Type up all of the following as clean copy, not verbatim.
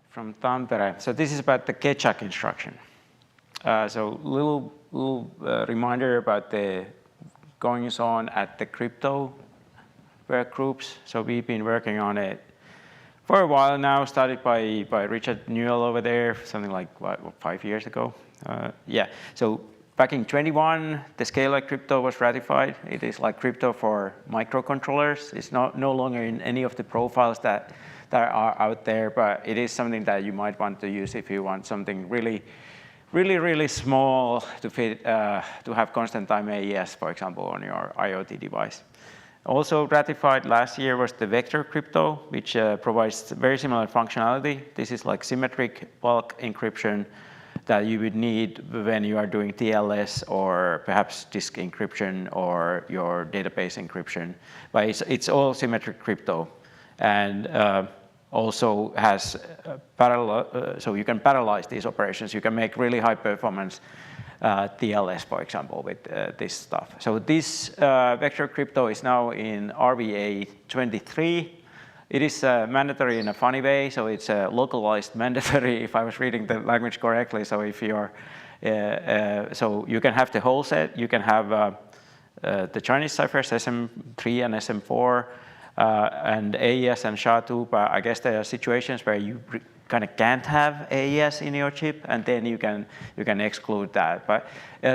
from Tampere. So this is about the Keccak instruction. So little reminder about the goings on at the crypto work groups. So we've been working on it for a while now, started by Richard Newell over there, something like, what, 5 years ago? Yeah, so back in 21, the scale like crypto was ratified. It is like crypto for microcontrollers. It's no longer in any of the profiles that are out there, but it is something that you might want to use if you want something really small to fit, to have constant time AES, for example, on your IoT device. Also ratified last year was the vector crypto, which provides very similar functionality. This is like symmetric bulk encryption that you would need when you are doing TLS or perhaps disk encryption or your database encryption. But it's all symmetric crypto, and also has parallel, so you can parallelize these operations. You can make really high performance TLS, for example, with this stuff. So this vector crypto is now in RVA 23. It is mandatory in a funny way, so it's a localized mandatory, if I was reading the language correctly. So if you're, so you can have the whole set. You can have the Chinese ciphers, SM3 and SM4, and AES and SHA-2, but I guess there are situations where you kind of can't have AES in your chip, and then you can exclude that. But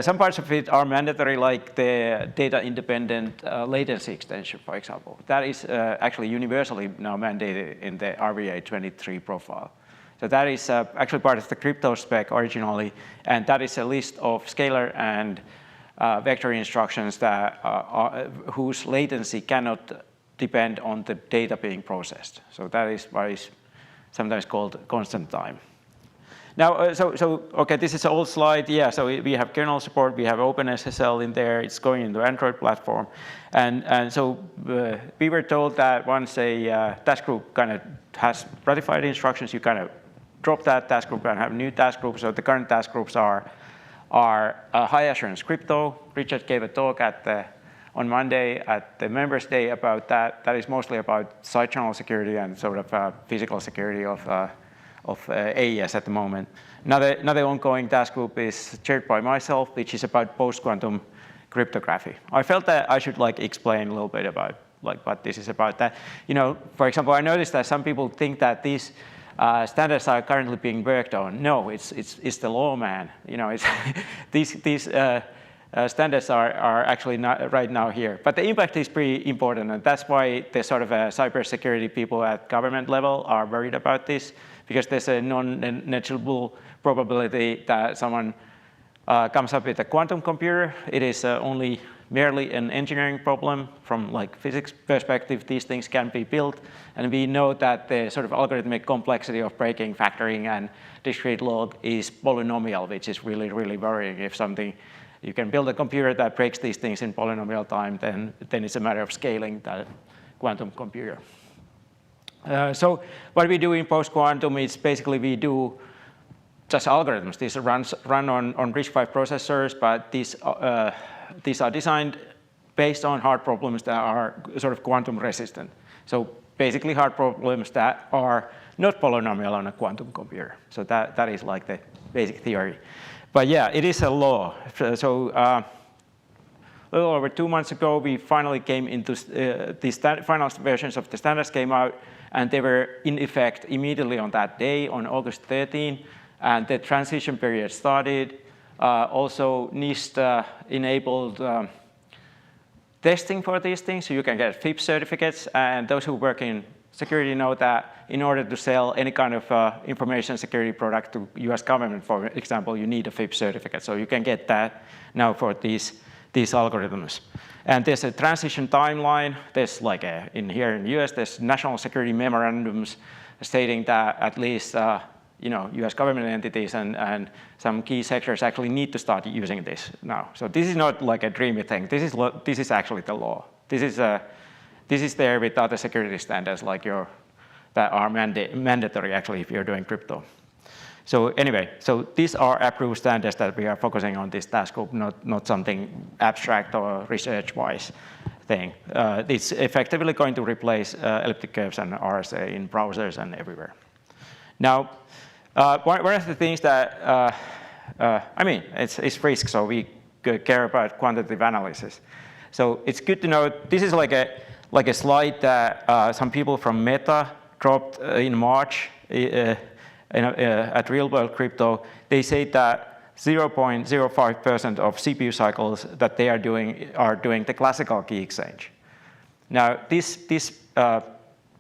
some parts of it are mandatory, like the data-independent latency extension, for example. That is actually universally now mandated in the RVA 23 profile. So that is actually part of the crypto spec originally, and that is a list of scalar and vector instructions that whose latency cannot depend on the data being processed. So that is why it's sometimes called constant time. Now, okay, this is an old slide. Yeah, so we have kernel support, we have OpenSSL in there, it's going into Android platform. And so we were told that once a task group kind of has ratified instructions, you kind of drop that task group and have new task groups. So the current task groups are high assurance crypto. Richard gave a talk on Monday at the Members Day about that. That is mostly about side channel security and sort of physical security of AES at the moment. Another ongoing task group is chaired by myself, which is about post-quantum cryptography. I felt that I should like explain a little bit about like what this is about. That, you know, for example, I noticed that some people think that these standards are currently being worked on. No, it's the law, man. You know, it's these standards are actually not right now here. But the impact is pretty important, and that's why the sort of cybersecurity people at government level are worried about this, because there's a non-negligible probability that someone comes up with a quantum computer. It is only merely an engineering problem. From like physics perspective, these things can be built, and we know that the sort of algorithmic complexity of breaking, factoring, and discrete log is polynomial, which is really, really worrying. If you can build a computer that breaks these things in polynomial time, then it's a matter of scaling that quantum computer. So what we do in post-quantum is basically we do just algorithms. These run on RISC-V processors, but these are designed based on hard problems that are sort of quantum resistant. So basically hard problems that are not polynomial on a quantum computer. So that is like the basic theory. But yeah, it is a law. So a little over 2 months ago, we finally came into the final versions of the standards came out, and they were in effect immediately on that day, on August 13, and the transition period started. Also, NIST enabled testing for these things, so you can get FIPS certificates, and those who work in security know that in order to sell any kind of information security product to US government, for example, you need a FIPS certificate. So you can get that now for these algorithms. And there's a transition timeline. There's like here in the US, there's national security memorandums stating that at least US government entities and some key sectors actually need to start using this now. So this is not like a dreamy thing. This is actually the law. This is there with other security standards like that are mandatory actually if you're doing crypto. So anyway, so these are approved standards that we are focusing on this task group, not something abstract or research-wise thing. It's effectively going to replace elliptic curves and RSA in browsers and everywhere. Now, one of the things that, I mean, it's RISC, so we care about quantitative analysis. So it's good to know, this is like a slide that some people from Meta dropped in March at Real World Crypto. They say that 0.05% of CPU cycles that they are doing the classical key exchange. Now, this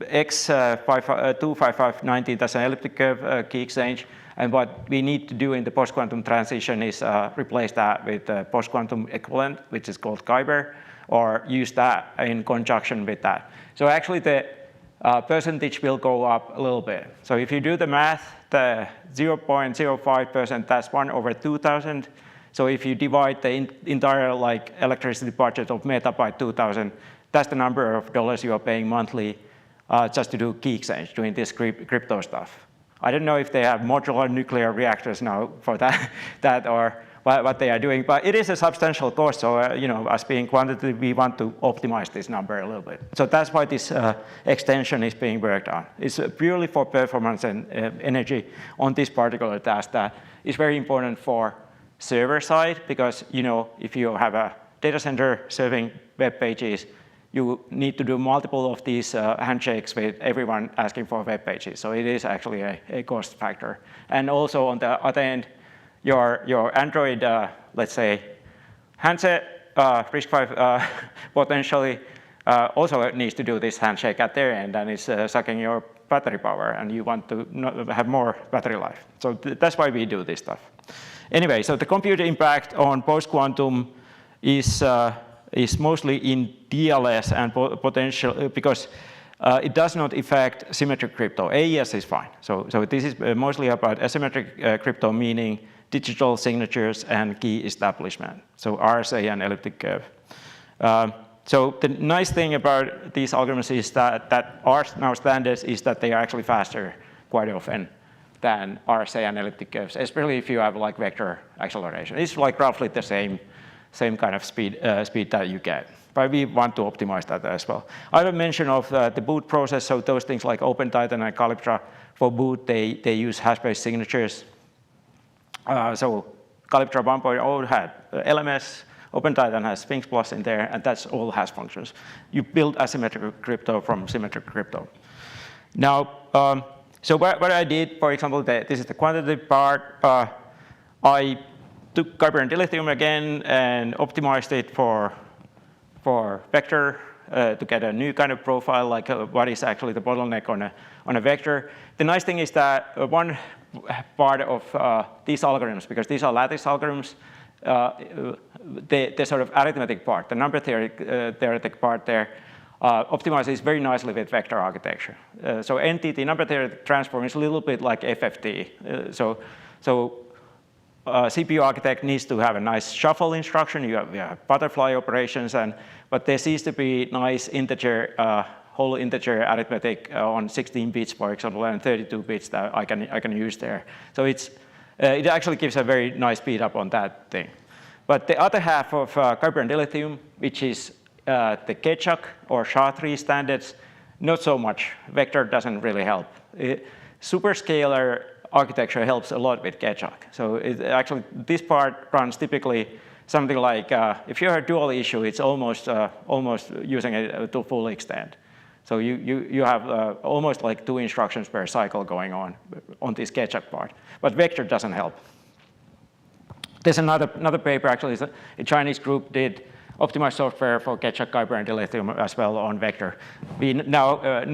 X25590, that's an elliptic curve key exchange, and what we need to do in the post-quantum transition is replace that with the post-quantum equivalent, which is called Kyber, or use that in conjunction with that. So actually the percentage will go up a little bit. So if you do the math, the 0.05%, that's 1/2000. So if you divide the entire electricity budget of Meta by 2000, that's the number of dollars you are paying monthly just to do key exchange, doing this crypto stuff. I don't know if they have modular nuclear reactors now for that or what they are doing, but it is a substantial cost. So as being quantitative, we want to optimize this number a little bit. So that's why this extension is being worked on. It's purely for performance and energy on this particular task that is very important for server side, because if you have a data center serving web pages, you need to do multiple of these handshakes with everyone asking for web pages. So it is actually a cost factor. And also on the other end, your Android, let's say, handset, RISC-V potentially also needs to do this handshake at their end, and it's sucking your battery power, and you want to have more battery life. So that's why we do this stuff. Anyway, so the compute impact on post-quantum is mostly in DLS and potential, because it does not affect symmetric crypto. AES is fine. So this is mostly about asymmetric crypto, meaning digital signatures and key establishment. So RSA and elliptic curve. So the nice thing about these algorithms is that are now standards is that they are actually faster quite often than RSA and elliptic curves, especially if you have vector acceleration. It's roughly the same kind of speed that you get. But we want to optimize that as well. I have a mention of the boot process, so those things like OpenTitan and Calyptra for boot, they use hash-based signatures. So Calyptra 1.0 had LMS, OpenTitan has Sphinx Plus in there, and that's all hash functions. You build asymmetric crypto from symmetric crypto. Now, so what I did, for example, this is the quantitative part. I took Kyber and Dilithium again and optimized it for vector to get a new kind of profile, like what is actually the bottleneck on a vector. The nice thing is that one part of these algorithms, because these are lattice algorithms, the sort of arithmetic part, the number theoretic part there, optimizes very nicely with vector architecture. So NTT, number theoretic transform, is a little bit like FFT. So CPU architect needs to have a nice shuffle instruction. You have butterfly operations, but there seems to be nice integer, whole integer arithmetic on 16 bits, for example, and 32 bits that I can use there. So it actually gives a very nice speed up on that thing. But the other half of Kyber and Dilithium, which is the Keccak or SHA-3 standards, not so much. Vector doesn't really help. Superscalar architecture helps a lot with Keccak. So actually, this part runs typically something like, if you have a dual issue, it's almost using it to full extent. So you have almost like 2 instructions per cycle going on this Keccak part. But vector doesn't help. There's another paper, actually, a Chinese group did optimized software for Keccak, Kyber, and Dilithium as well on vector. We now,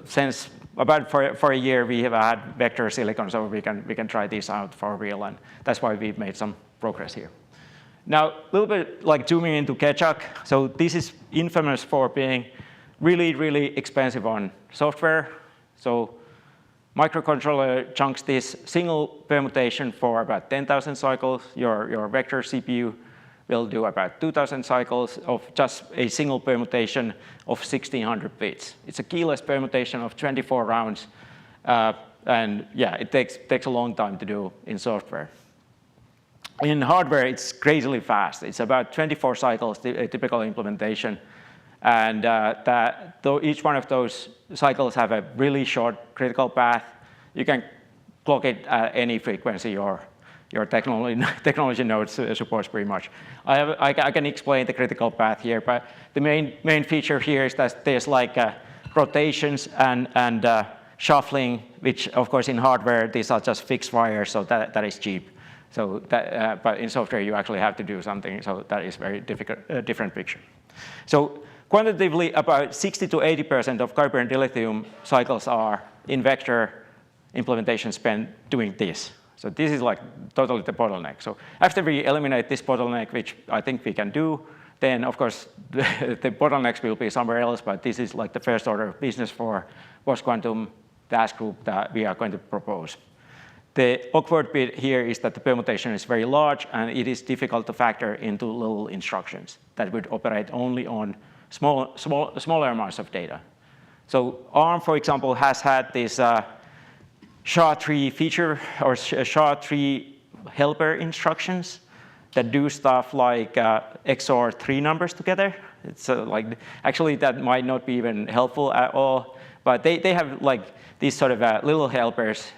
since about for a year, we have had vector silicon, so we can try this out for real, and that's why we've made some progress here. Now, a little bit like zooming into Keccak. So this is infamous for being really, really expensive on software. So microcontroller chunks this single permutation for about 10,000 cycles. Your vector CPU will do about 2,000 cycles of just a single permutation of 1,600 bits. It's a keyless permutation of 24 rounds. And yeah, it takes a long time to do in software. In hardware, it's crazily fast. It's about 24 cycles, a typical implementation. And each one of those cycles have a really short critical path. You can clock it at any frequency your technology node supports pretty much. I can explain the critical path here, but the main feature here is that there's like rotations and shuffling, which of course in hardware these are just fixed wires, so that is cheap. So that, but in software you actually have to do something, so that is very different picture. So quantitatively, about 60 to 80% of Kyber and Dilithium cycles are in vector implementation spent doing this. So this is like totally the bottleneck. So after we eliminate this bottleneck, which I think we can do, then of course the bottlenecks will be somewhere else, but this is like the first order of business for post-quantum task group that we are going to propose. The awkward bit here is that the permutation is very large and it is difficult to factor into little instructions that would operate only on smaller amounts of data. So ARM, for example, has had this SHA-3 feature or SHA-3 helper instructions that do stuff like XOR 3 numbers together. It's like, actually that might not be even helpful at all, but they have like these sort of little helpers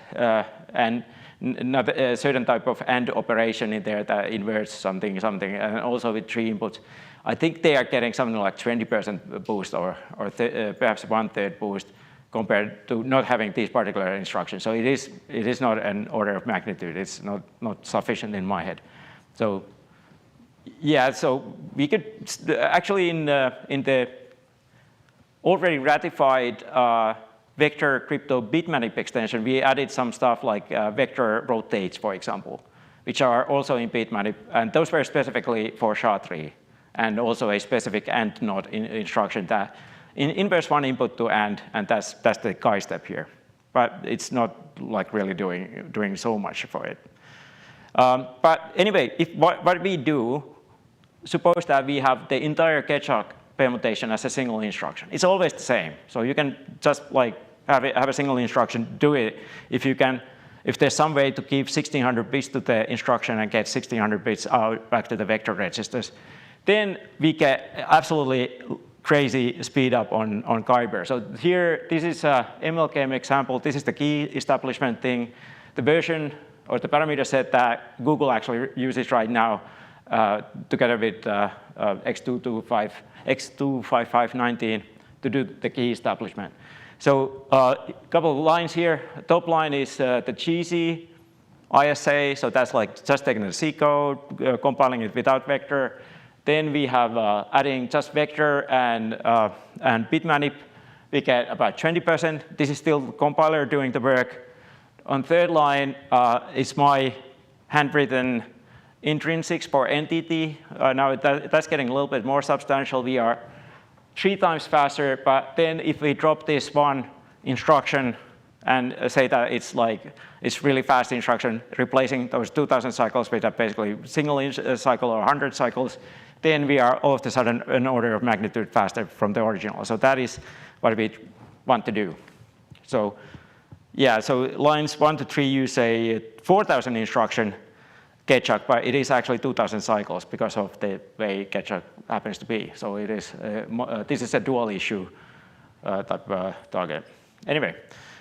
and not a certain type of AND operation in there that inverts something, and also with 3 inputs. I think they are getting something like 20% boost or perhaps 1/3 boost compared to not having these particular instructions. So it is not an order of magnitude. It's not sufficient in my head. So yeah, so we could actually in the already ratified vector crypto bitmap extension, we added some stuff like vector rotates, for example, which are also in bitmap, and those were specifically for SHA-3, and also a specific AND node instruction that inverse one input to AND, and that's the Chi step here. But it's not like really doing so much for it. But anyway, what we do, suppose that we have the entire Keccak permutation as a single instruction. It's always the same. So you can just like have a single instruction, do it. If there's some way to keep 1600 bits to the instruction and get 1600 bits out back to the vector registers, then we get absolutely crazy speed up on Kyber. So here, this is a MLKM example. This is the key establishment thing. The version or the parameter set that Google actually uses right now together with X25519 to do the key establishment. So a couple of lines here. Top line is the GC ISA, so that's like just taking the C code, compiling it without vector. Then we have adding just vector and bitmanip. We get about 20%. This is still the compiler doing the work. On third line is my handwritten intrinsics for entity. Now that's getting a little bit more substantial. We are 3 times faster, but then if we drop this one instruction and say that it's really fast instruction, replacing those 2000 cycles with a basically single cycle or 100 cycles, then we are all of a sudden an order of magnitude faster from the original. So that is what we want to do. So yeah, so lines 1 to 3 use a 4000 instruction Keccak, but it is actually 2000 cycles because of the way Keccak happens to be. So it is this is a dual issue type target. Anyway,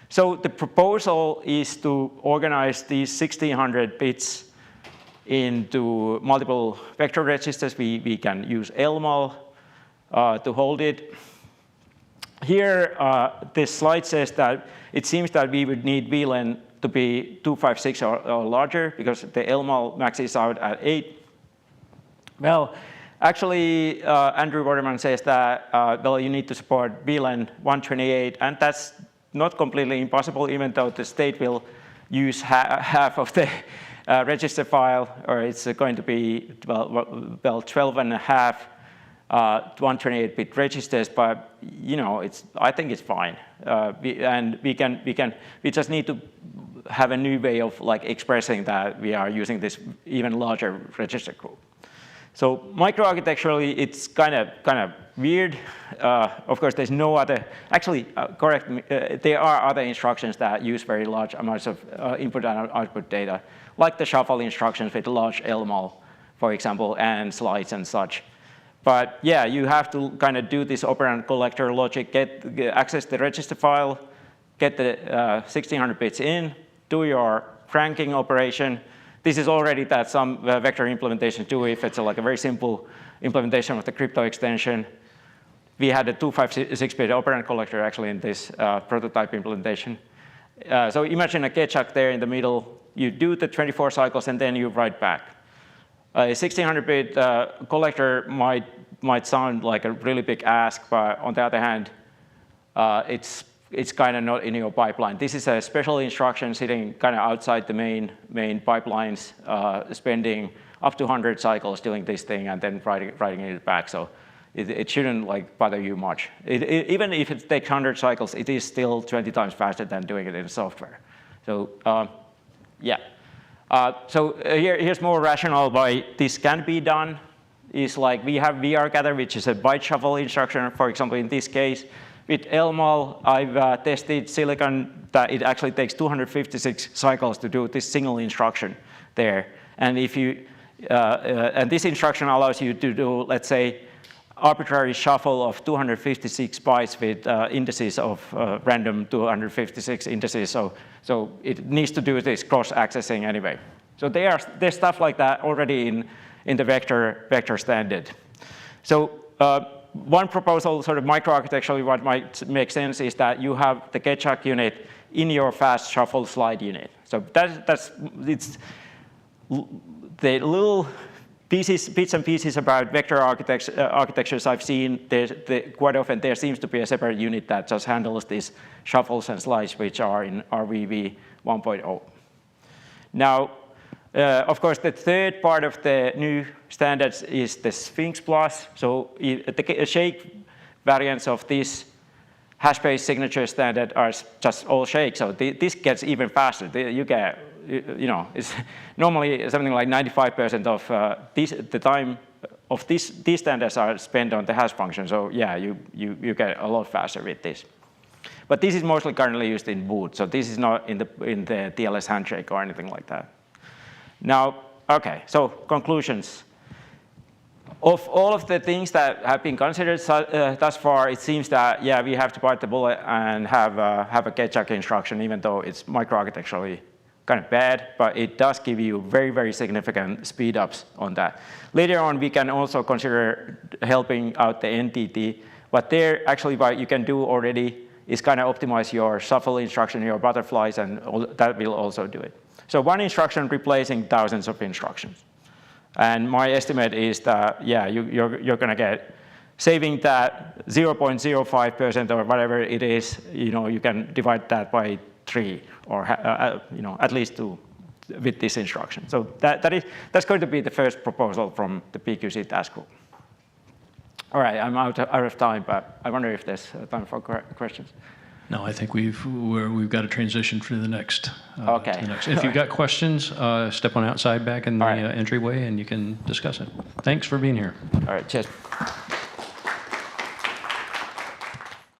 so the proposal is to organize these 1600 bits into multiple vector registers. We can use LMAL to hold it. Here, this slide says that it seems that we would need VLAN to be 256 or larger because the LMAL maxes out at 8. Well, actually, Andrew Waterman says that well, you need to support VLAN 128, and that's not completely impossible, even though the state will use half of the register file, or it's going to be 12.5 128-bit registers, but you know, I think it's fine. We just need to have a new way of like expressing that we are using this even larger register group. So microarchitecturally, it's kind of weird. Of course, there's no other. Actually, correct me. There are other instructions that use very large amounts of input and output data, like the shuffle instructions with large LMAL, for example, and slides and such. But yeah, you have to kind of do this operand collector logic, access the register file, get the 1600 bits in, do your cranking operation. This is already that some vector implementation do if it's like a very simple implementation of the crypto extension. We had a 256-bit operand collector actually in this prototype implementation. So imagine a Keccak there in the middle. You do the 24 cycles and then you write back. A 1600-bit collector might sound like a really big ask, but on the other hand, it's kind of not in your pipeline. This is a special instruction sitting kind of outside the main pipelines, spending up to 100 cycles doing this thing and then writing it back. So it shouldn't like bother you much. Even if it takes 100 cycles, it is still 20 times faster than doing it in software. So yeah. So here's more rationale why this can be done. Is like we have vrgather, which is a byte shuffle instruction. For example, in this case, with LMAL, I've tested silicon that it actually takes 256 cycles to do this single instruction there. And if you and this instruction allows you to do, let's say, arbitrary shuffle of 256 bytes with indices of random 256 indices. So it needs to do this cross-accessing anyway. So there's stuff like that already in the vector standard. So one proposal, sort of microarchitecturally, what might make sense is that you have the Keccak unit in your fast shuffle slide unit. So it's the little bits and pieces about vector architectures I've seen. Quite often there seems to be a separate unit that just handles these shuffles and slides, which are in RISC-V 1.0. Now, of course, the third part of the new standards is the Sphinx Plus. So the shake variants of this hash-based signature standard are just all shake. So this gets even faster. You get, it's normally something like 95% of the time of these standards are spent on the hash function. So yeah, you get a lot faster with this. But this is mostly currently used in boot. So this is not in the TLS handshake or anything like that. Now, okay, so conclusions. Of all of the things that have been considered thus far, it seems that, yeah, we have to bite the bullet and have a Keccak instruction, even though it's microarchitecturally kind of bad, but it does give you very, very significant speed ups on that. Later on, we can also consider helping out the NTT, but there, actually, what you can do already is kind of optimize your shuffle instruction, your butterflies, and that will also do it. So one instruction replacing thousands of instructions. And my estimate is that, yeah, you're going to get saving that 0.05% or whatever it is. You can divide that by 3 or at least 2 with this instruction. So that's going to be the first proposal from the PQC task group. All right, I'm out of time, but I wonder if there's time for questions. No, I think we've got to transition to the next. Okay. To the next. If you've got questions, step on outside back in the entryway, and you can discuss it. Thanks for being here. All right, cheers.